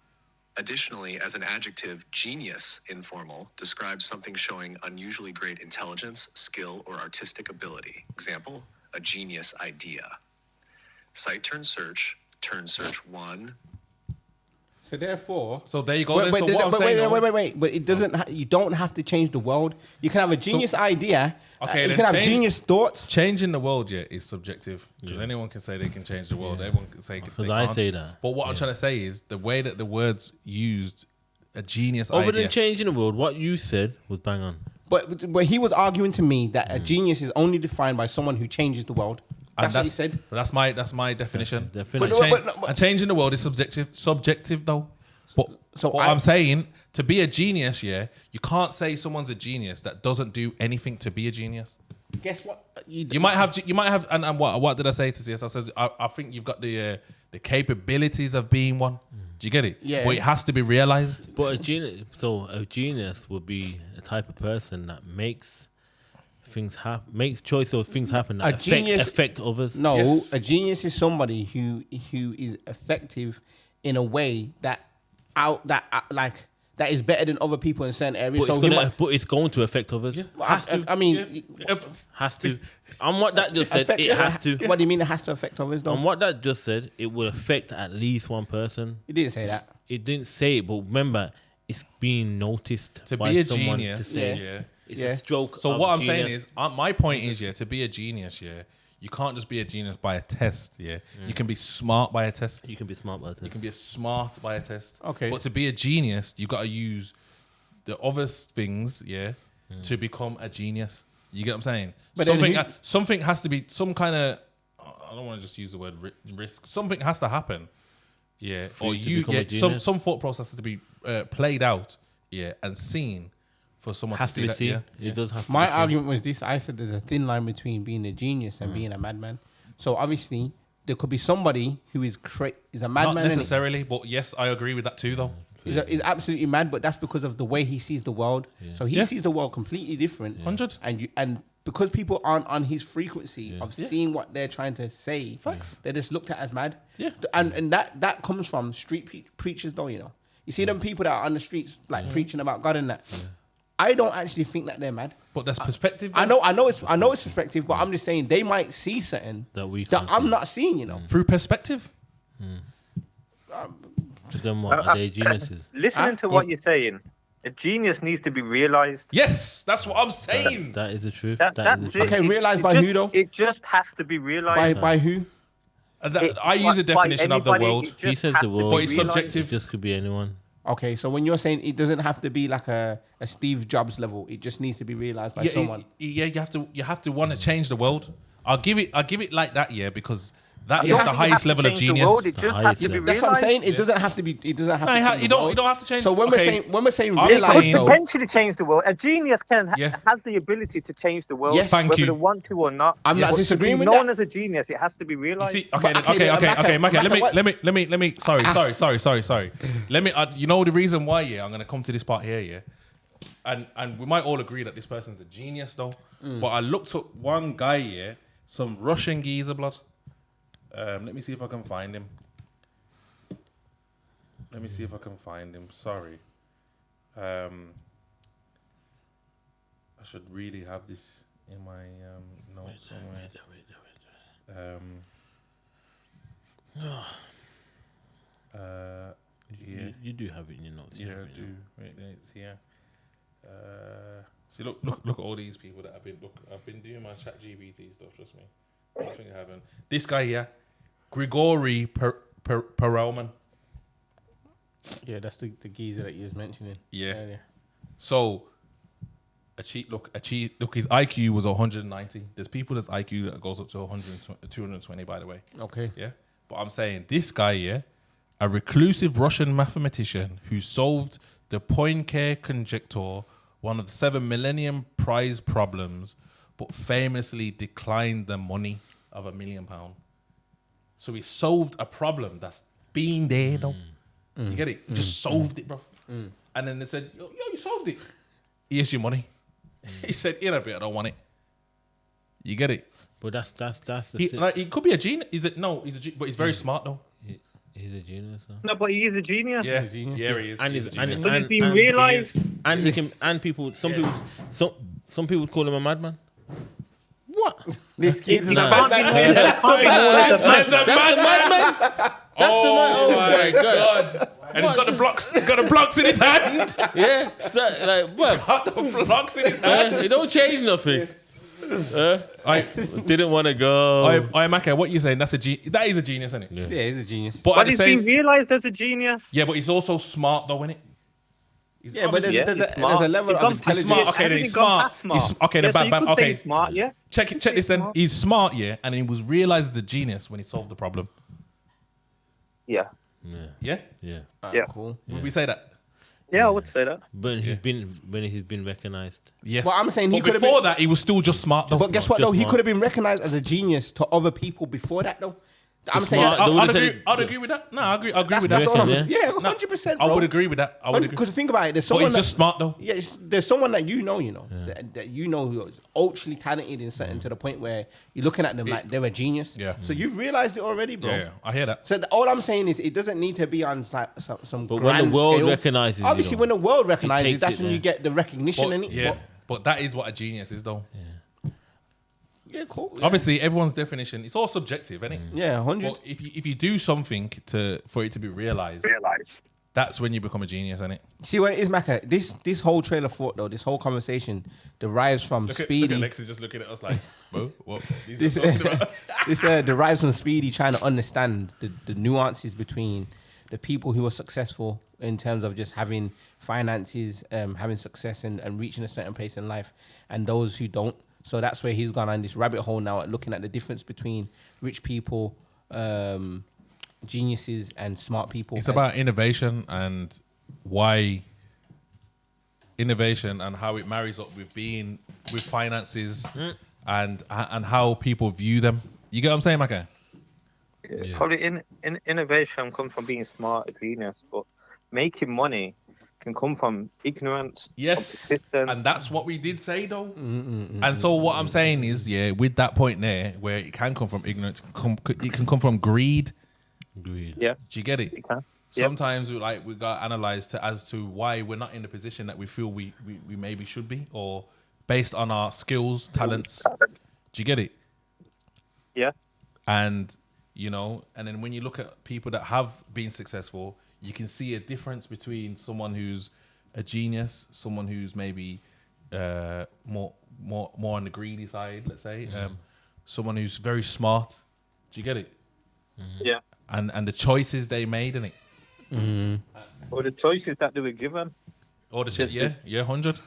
Additionally, as an adjective, genius, informal, describes something showing unusually great intelligence, skill, or artistic ability. Example, a genius idea. Cite turn search 1. So therefore. So there you go. then. So what I'm saying, though- wait. But it doesn't. You don't have to change the world. You can have a genius idea. Okay, you then can have change- genius thoughts. Changing the world, yeah, is subjective because anyone can say they can change the world. Everyone can say Because they I can't. say that. But what I'm trying to say is the way that the words used, a genius Other idea. than changing the world, what you said was bang on. But he was arguing to me that a genius is only defined by someone who changes the world. And That's what he said. But that's my definition. That's his definition. And, But no, but- and changing the world is subjective though. But So what I'm saying, to be a genius, yeah, you can't say someone's a genius that doesn't do anything to be a genius. Guess what? You might have, and what did I say to CS? I said I think you've got the capabilities of being one. Do you get it? Yeah. But it has to be realized. But a genius would be a type of person that makes things happen, makes choice of things happen that affect others. No, Yes. a genius is somebody who is effective in a way that is better than other people in certain areas. But, So it's going to affect others. Has to. I mean, Has to. And what that just said, affect- it has to. What do you mean it has to affect others? Though And what that just said, it will affect at least one person. he didn't say that. It didn't say it, but remember, it's being noticed To by be a someone genius, to say yeah. it's Yeah. a stroke. So of what I'm genius. saying is, my point is, yeah, to be a genius, yeah, you can't just be a genius by a test, yeah. You can be smart by a test. you can be smart about it. You can be a smart by a test. Okay. But to be a genius, you got to use the other things, yeah, to become a genius. You get what I'm saying? But then Something has to be some kind of. I don't want to just use the word risk. Something has to happen. Yeah, or you to you become a get some genius. thought process has to be played out. Yeah, and seen for someone Has to be that, seen. Yeah. It does have to My be seen. argument was this. I said there's a thin line between being a genius and being a madman. So obviously there could be somebody who is a Not madman. necessarily, but yes, I agree with that too, though. He's absolutely mad, but that's because of the way he sees the world. So he Yeah. sees the world completely different. 100. And because people aren't on his frequency of seeing what they're trying to say, Facts. they're just looked at as mad. Yeah. And that comes from street preachers, though. You know, you see them people that are on the streets like preaching about God and that. I don't actually think that they're mad. But that's perspective. I know it's perspective, but I'm just saying they might see something That we that can't I'm see. not seeing. You know, Through perspective. To them, what are they geniuses? Listening to what you're saying, a genius needs to be realized. Yes, that's what I'm saying. That is the truth. That's That is the it. truth. Okay, realized by just, who, though? It just has to be realized. by who? I use a definition of the world, He says the world. but it's subjective. It just could be anyone. Okay, so when you're saying it doesn't have to be like a Steve Jobs level, it just needs to be realized by someone. Yeah, you have to want to change the world. I'll give it like that, yeah, because that You is don't the think you highest have to level of change the genius. world, It The just has highest to be level. That's what I'm realized. saying. It doesn't have to be. It doesn't have No, to. you change the don't world. have to change. So when okay. we're saying I'm realize, saying- though, Potentially change the world. A genius Yeah. has the ability to change the world, Yes. Thank whether you. they want to or not. I'm not But to disagreeing be with known that. as a genius, it has to be You realized. see, But okay, Maka, Maka, what- let me. Sorry. Let me. You know the reason why? Yeah, I'm gonna come to this part here. Yeah, and we might all agree that this person's a genius, though. But I looked up one guy. Yeah, some Russian geezer blood. Let me see if I can find him. Sorry. I should really have this in my notes somewhere. Yeah. You do have it in your notes. Yeah, I do. Wait, it's here. See, look at all these people that I've been doing my chat GBT stuff, trust me. Nothing I haven't. This guy here, Grigory Perelman. yeah, that's the geezer that you was mentioning. Yeah. earlier. So, look, his IQ was 190. There's people that's IQ that goes up to 220, by the way. Okay. Yeah. But I'm saying this guy, yeah, a reclusive Russian mathematician who solved the Poincare conjecture, one of the 7 Millennium Prize problems, but famously declined the money of £1 million. So he solved a problem that's been there, though. You get it? He just solved it, bro. And then they said, yo, you solved it. Here's your money. He said, in a bit, I don't want it. You get it? But that's the. He could be a genius. But he's very smart, though. He's a genius. Huh? No, but he is a genius. Yeah, a genius. yeah, he is. And He's he's a and, genius. But it's been and realised. and he can and people. Some people call him a madman. What? This geezer's Nah. a madman. That's the madman. That's the man. Oh my god. And he's got the blocks. He's got the blocks in his hand. Yeah. Like what? Got the blocks in his hand. It don't change nothing. I didn't want to go. I Maka, what you saying? That is a genius, isn't it? Yeah. Yeah, he's a genius. But, at But the he's same, been realised as a genius. yeah, but he's also smart, though, isn't it? Yeah, but Yeah, there's he's a smart. level He's of gone past intelligence. smart. Okay, then he's Everything gone smart. past smart. He's- okay, then Yeah, so bam, you bam, could say okay. he's smart, yeah. Check this then. smart. He's smart, yeah, and he was realized as a genius when he solved the problem. Yeah. Yeah, Yeah. Yeah. Cool. would we say that? Yeah, I would say that. But he's been recognized. Yes. Well, I'm saying he But could've before been- that, he was still just smart. Though. But guess what, Just though? He smart. could have been recognized as a genius to other people before that, though. I'm saying smart- They would've said it- I'd agree with that. No, I agree that's with that. what I'm Yeah. saying. Yeah, 100%. I bro. would agree with that. I would agree. Because think about it, there's But someone he's just smart, though. Yeah, there's someone that you know, that you know who is ultra talented in something to the point where you're looking at them like they're a genius. Yeah. So you've realized it already, bro. Yeah, I hear that. So all I'm saying is it doesn't need to be on some But when grand the world scale. recognizes you, Obviously, though, when the world takes recognizes, that's it when you there. get the recognition But, in it. yeah, but that is what a genius is, though. Yeah, cool. Yeah, Obviously, everyone's definition, it's all subjective, isn't it? yeah 100. But if you do something for it to be realized, that's when you become a genius, isn't it? See what it is, Maka? This whole trailer thought, though, this whole conversation derives from Speedy. Alexis just looking at us like, bro, what? This derives from Speedy trying to understand the nuances between the people who are successful in terms of just having finances, having success and reaching a certain place in life, and those who don't. So that's where he's gone on this rabbit hole now at looking at the difference between rich people, geniuses, and smart people. It's about innovation and why innovation and how it marries up with finances and how people view them. You get what I'm saying, Maka? Yeah. Probably in innovation comes from being smart, a genius, but making money can come from ignorance. Yes, persistence. and that's what we did say though. And so what I'm saying is, with that point there, where it can come from ignorance, it can come from greed. Agreed. Yeah, Do you get it? it can. Yep. Sometimes we got analyzed as to why we're not in the position that we feel we maybe should be, or based on our skills, talents. Do you get it? Yeah. And and then when you look at people that have been successful, you can see a difference between someone who's a genius, someone who's maybe more on the greedy side, let's say, someone who's very smart. Do you get it? Yeah. And the choices they made in it. Or the choices that they were given. Or the shit, 100.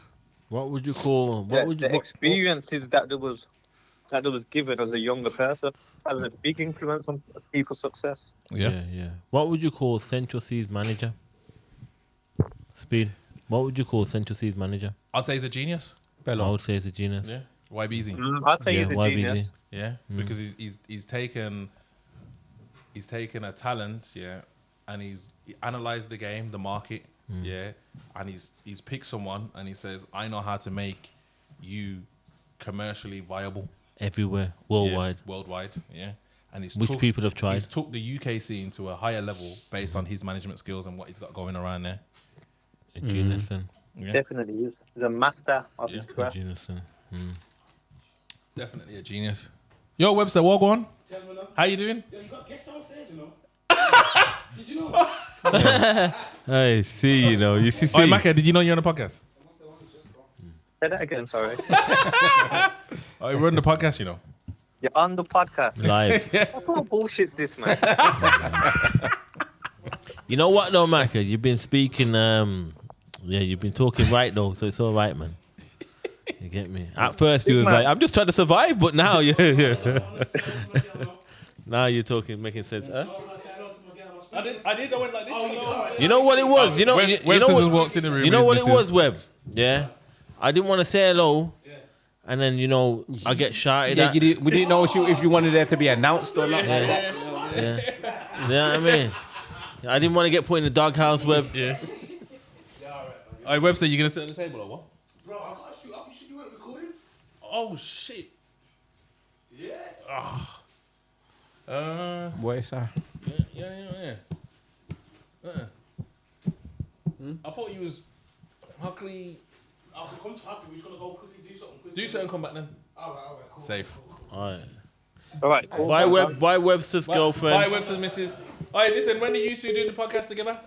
What would you call? What would you? The experiences that there was given as a younger person has a big influence on people's success. Yeah. What would you call Central C's manager? Speed. What would you call Central C's manager? I'll say he's a genius. I would say he's a genius. Yeah. YBZ. I'd say Yeah, he's a YBZ. genius. Yeah. Because he's taken a talent, and he's analyzed the game, the market, and he's picked someone and he says, I know how to make you commercially viable. Everywhere, worldwide. Worldwide, and Which people have tried. He's took the UK scene to a higher level based on his management skills and what he's got going around there. A genius. And Definitely is. He's a master of his Yeah. a craft. genius. Definitely a genius. Yo, Webster, what go on? How you doing? Yo, you got guests downstairs, you know? Did you know? I see. You see. Oh, Maka, did you know you're on the podcast? Say that again, sorry. Oh, we're on the podcast, You're on the podcast. Live. What kind of bullshit's this, man? You know what though, Maka? You've been speaking. You've been talking right though, so it's all right, man. You get me? At first, he was like, "I'm just trying to survive," but now, now you're talking, making sense. Huh? I did. I went like this. You know what it was? You know, you know Webster just what, walked in the room. you know with what his it was, missus. Web? Yeah. I didn't want to say hello, and then I get shouted Yeah, at. we didn't know if you wanted there to be announced or not. Yeah. You know what I mean? I didn't want to get put in the doghouse, Web. Yeah. All right, Webster, you gonna sit on the table or what? Bro, I gotta shoot up. You should do it recording. Oh shit. Yeah. What is that? Yeah. I thought you was Huckley. I can come to happy. We're just gonna go quickly do something. Quick. Do something, come back then. Alright, cool. Safe. All right. All right. Cool. By Webster's Bye, girlfriend. Webster's missus. All right, listen. When are you two doing the podcast together?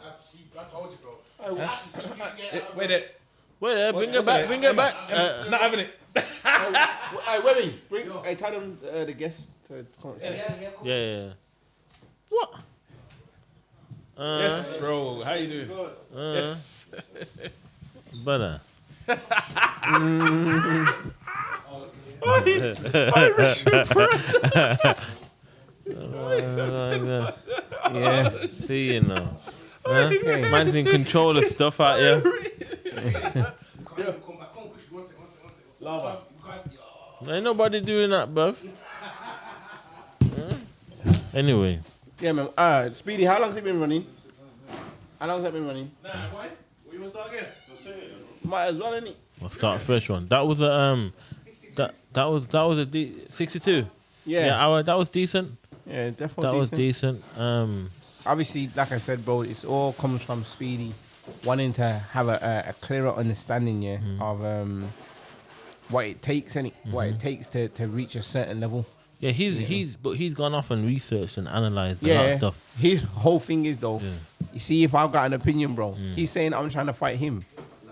I told you, bro. Actually, see if you can get out of Wait there. Wait there, bring her back. Bring her back. Not having it. Hey, Webby, tell them the guests to come. Yeah, cool. Yeah. What? Yes, bro. How you doing? Yes. Brother. Yeah. See, Huh? Man's in control of stuff out here. Come back. Come quickly. One second. Lava. Ain't nobody doing that, bruv. Anyway. Yeah, man. Speedy, how long has it been running? How long has it been running? Nah, why? We want to start again? Might as well, innit? We'll start a fresh one. That was a that was a 62. Yeah. That was decent. Yeah, definitely. That was decent. decent. Obviously, like I said, bro, it's all comes from Speedy wanting to have a clearer understanding, of what it takes, what it takes to reach a certain level. Yeah, he's gone off and researched and analyzed a lot of stuff. His whole thing is though, Yeah. you see, if I've got an opinion, bro, he's saying I'm trying to fight him.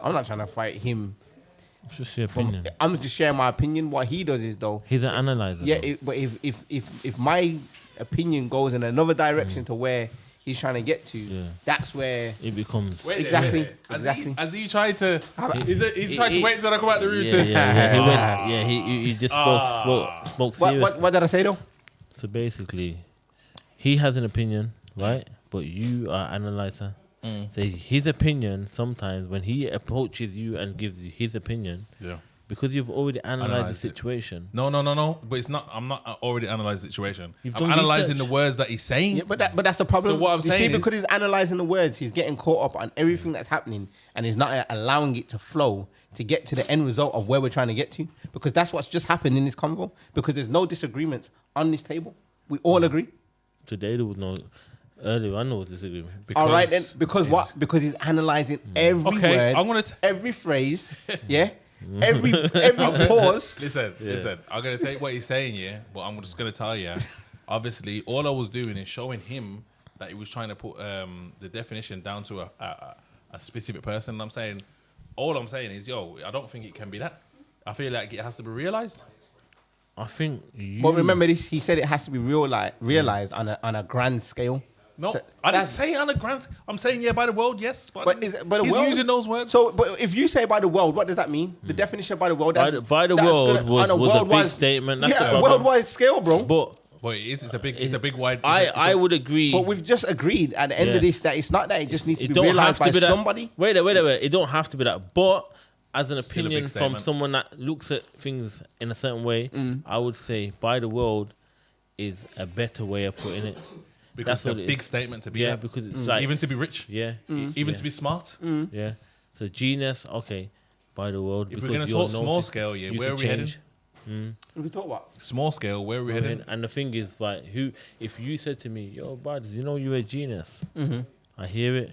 I'm not trying to fight him. It's just your opinion. I'm just sharing my opinion. What he does is though, He's an analyzer. yeah. though. But if my opinion goes in another direction to where he's trying to get to, Yeah. that's where It becomes. Wait there, Exactly, wait there. exactly. Has he tried to? He's tried to wait until I come out the room Yeah, to. yeah. He went. Yeah, he just spoke what, serious. what did I say though? So basically, he has an opinion, right? But you are analyzer. So his opinion sometimes when he approaches you and gives you his opinion, Yeah. because you've already analyzed the Analyzed it. situation. No. But it's not. I'm not already analyzing the situation. You've I'm done analyzing research. the words that he's saying. Yeah, but that's the problem. So what I'm you see, saying is- because he's analyzing the words, he's getting caught up on everything that's happening, and he's not allowing it to flow to get to the end result of where we're trying to get to. Because that's what's just happened in this convo. Because there's no disagreements on this table. We all agree. Today there was no. Earlier, I know it's disagreement. All right, then. Because Because he's- what? Because he's analyzing every Okay, word, I'm gonna every phrase, yeah, every pause. Listen. I'm gonna take what he's saying, yeah, but I'm just gonna tell you. Obviously, all I was doing is showing him that he was trying to put the definition down to a specific person. And I'm saying, all I'm saying is, yo, I don't think it can be that. I feel like it has to be realized. I think you. But remember this, he said it has to be realized on a grand scale. No, So I didn't that's- say it on a grand. I'm saying by the world, yes, but, But is it by the he's world? using those words. So, but if you say by the world, what does that mean? The definition of by the world. By That's, the- by the that's world gonna- was- on was a big worldwide- statement. That's the yeah, problem. worldwide scale, bro. But But it is. It's a big wide. I would agree. But we've just agreed at the end Yeah. of this that it's not that. It just needs to it be don't realized have to by be that. somebody. Wait. It don't have to be that. But as an Still a big opinion from statement. someone that looks at things in a certain way, Mm. I would say by the world is a better way of putting it. because That's it's a what it big is. statement to be. Yeah, that. because it's like even to be rich, yeah, even yeah, to be smart. yeah. So genius, okay, by the world. If because we're gonna you're talk small noticed, scale, yeah, you where can are we heading? change. We talk about. Small scale, where are we heading? And the thing is, like, if you said to me, "Yo, buds, you know you're a genius," Mm-hmm. I hear it,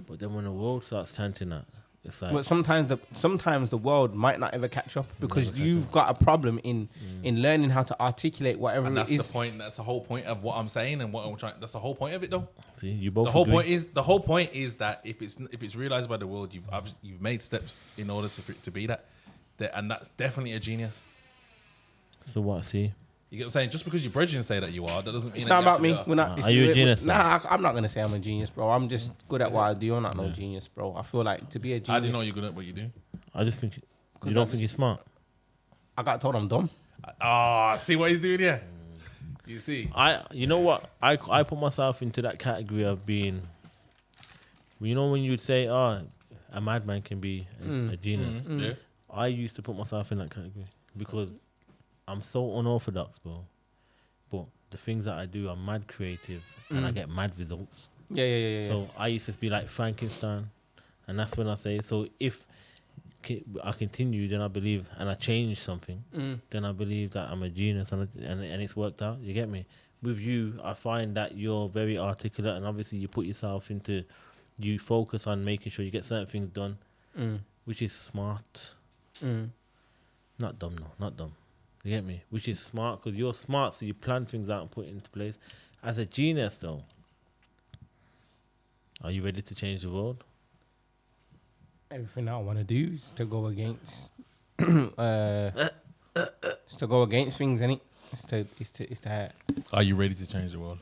but then when the world starts chanting that, it's like, But sometimes the world might not ever catch up because you've got a problem in learning how to articulate whatever And it that's is. the point. That's the whole point of what I'm saying and what I'm trying. That's the whole point of it, though. see, you both The whole agree. point is that if it's realized by the world, you've made steps in order for it to be that, and that's definitely a genius. So what? See, You get what I'm saying? Just because your brethren say that you are, that doesn't mean It's that not you about me. actually We're not. Are you a genius, Nah, I'm not gonna say I'm a genius, bro. I'm just good at what I do. I'm not no genius, bro. I feel like to be a genius. I didn't know you're good at what you do. I just think you don't think you're smart. I got told I'm dumb. Ah, see what he's doing here. You see, You know what? I put myself into that category of being. You know when you would say, "Oh, a madman can be a genius." yeah. I used to put myself in that category because I'm so unorthodox, bro. But the things that I do are mad creative, and I get mad results. Yeah. So I used to be like Frankenstein, and that's when I say, so if I continue, then I believe, and I change something, then I believe that I'm a genius, and it's worked out. You get me? With you, I find that you're very articulate, and obviously you put yourself into, you focus on making sure you get certain things done, which is smart. Not dumb, no, not dumb. You get me? Which is smart because you're smart, so you plan things out and put it into place. As a genius, though, are you ready to change the world? Everything I want to do is to go against, it's to go against things, innit? It's to. Are you ready to change the world?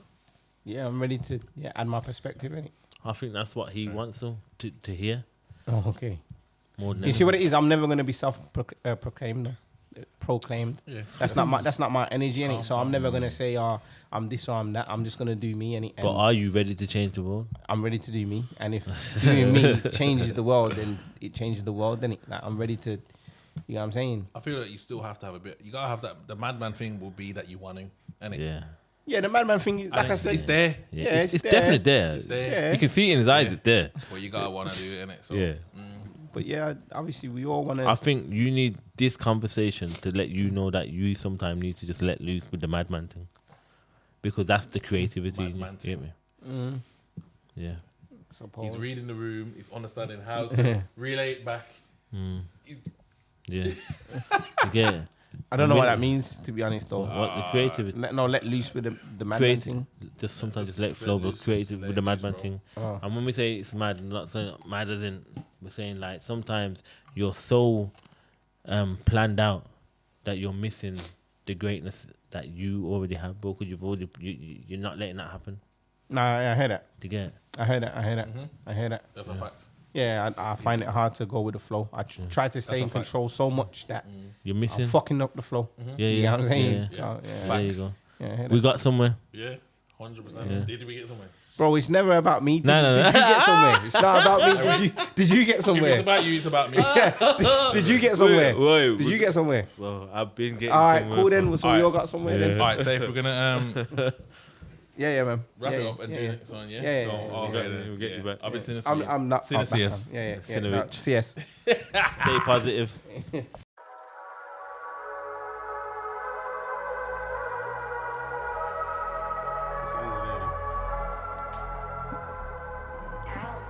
Yeah, I'm ready to add my perspective, innit? I think that's what he wants to hear Oh, okay. more than You see what it anything. is? I'm never gonna be proclaimed. Yeah. That's not my energy, innit? So I'm never gonna say, I'm this or I'm that. I'm just gonna do me, innit? But are you ready to change the world? I'm ready to do me, and if doing me changes the world, then it changes the world, then like I'm ready to, you know what I'm saying? I feel like you still have to have a bit. You gotta have that. The madman thing will be that you want to, and Yeah. Yeah, the madman thing, is, like I said, it's there. Yeah, Yeah, it's it's there. definitely there. It's there. Yeah. You can see it in his eyes, it's there. But you gotta want to do it, innit? So Yeah. But yeah, obviously we all want I to. think you need this conversation to let you know that you sometimes need to just let loose with the madman thing. Because that's the creativity. in you, Madman you get me? Yeah. he's reading the room. He's understanding how to relay it back. Yeah. You get it? I don't know what that means, to be honest, though. What the creativity. Let loose with the madman Creative, thing. just sometimes just let it let flow, but loose, creative let with the it loose, madman bro. thing. Oh. And when we say it's mad, not saying mad as in, we're saying like sometimes you're so planned out that you're missing the greatness that you already have, bro. Because you're not letting that happen. Nah, I hear that. Do you get it? I hear that. I hear that. That's a fact. Yeah, I find it hard to go with the flow. I try to stay That's a in fact. control so much that You're I'm missing. fucking up the flow. Yeah, You know what I'm saying? Yeah. Oh, yeah. There you Facts. go. Yeah, I hear We that. got somewhere. Yeah, 100%. Yeah. Did we get somewhere? Bro, it's never about me. Did, No. did you get somewhere? It's not about me. Did you get If it's somewhere? about you, it's about me. Did you get somewhere? Wait, Did you get somewhere? Well, I've been getting. All right, somewhere cool then. from- So All we all right. got somewhere then. All right, say if we're gonna Yeah, man. wrap yeah, it up and yeah, do yeah. it, son. Yeah. Yeah, so yeah, yeah, I'll yeah, get yeah. it. We'll get you back. I'll be Yeah. sinister. I'm not. Sinister, I'll back yes. on. Yeah, yeah. Cinematch. No, CS. Stay positive.